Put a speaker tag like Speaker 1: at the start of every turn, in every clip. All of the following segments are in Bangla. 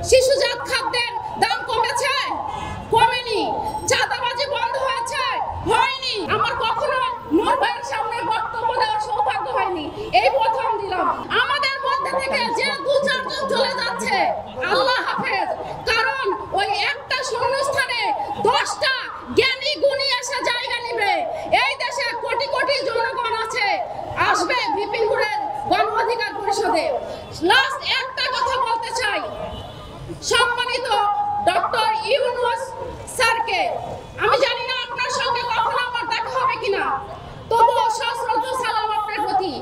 Speaker 1: শিশুজাত খাদ্যের দাম কমেছে? কমেনি। চাঁদাবাজি বন্ধ হয়েছে? হয়নি। আমার কখনো নূর ভাইয়ের সামনে বক্তব্য দেওয়ার সৌভাগ্য হয়নি, এই প্রথম দিলাম। আমাদের মধ্যে থেকে যে 2-4 জন চলে যাচ্ছে, আল্লাহ হাফেজ, কারণ ওই একটা শূন্যস্থানে 10টা জ্ঞানী গুণী এসে জায়গা নেবে। এই দেশে কোটি কোটি জনগণ আছে, আসবে বিপিনপুরের গণ অধিকার পরিষদে। লাস্ট একটা কথা বলতে চাই, সম্মানিত ডক্টর ইউনূস স্যারকে, আমি জানি না আপনার সঙ্গে কখনো আমার দেখা হবে কিনা, তবুও সশ্রদ্ধ সালাম আপনার প্রতি।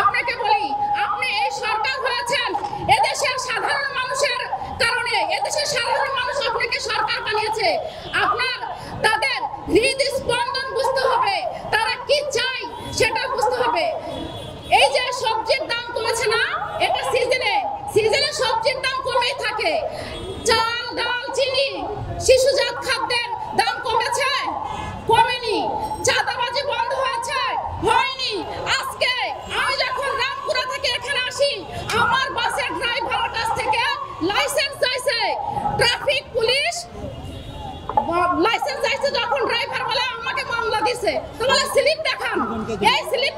Speaker 1: আপনাকে বলি, আপনি এই সরকার হয়েছেন এদেশের সাধারণ মানুষের কারণে। এদেশের সাধারণ মানুষ আপনাকে সরকার বানিয়েছে। আপনার তাদের হৃদস্পন্দন বুঝতে হবে, তারা কি চায় সেটা বুঝতে হবে। এই যে সবজির দাম কমেছে না, এটা সিজনে সবজির দাম কমেই থাকে। চাল, ডাল, চিনি, শিশুজাত খাদ্যের দাম কমেছে? কমেনি। চাঁদাবাজি বন্ধ হয়েছে? হয়নি। আজকে আমি যখন রামপুরা থেকে এখানে আসি, আমার বাসের ড্রাইভারের কাছ থেকে লাইসেন্স চাইছে ট্রাফিক পুলিশ। লাইসেন্স চাইছে যখন ড্রাইভার বলে আমাকে মামলা দিছে, তো বলে স্লিপ দেখান। এই স্লিপ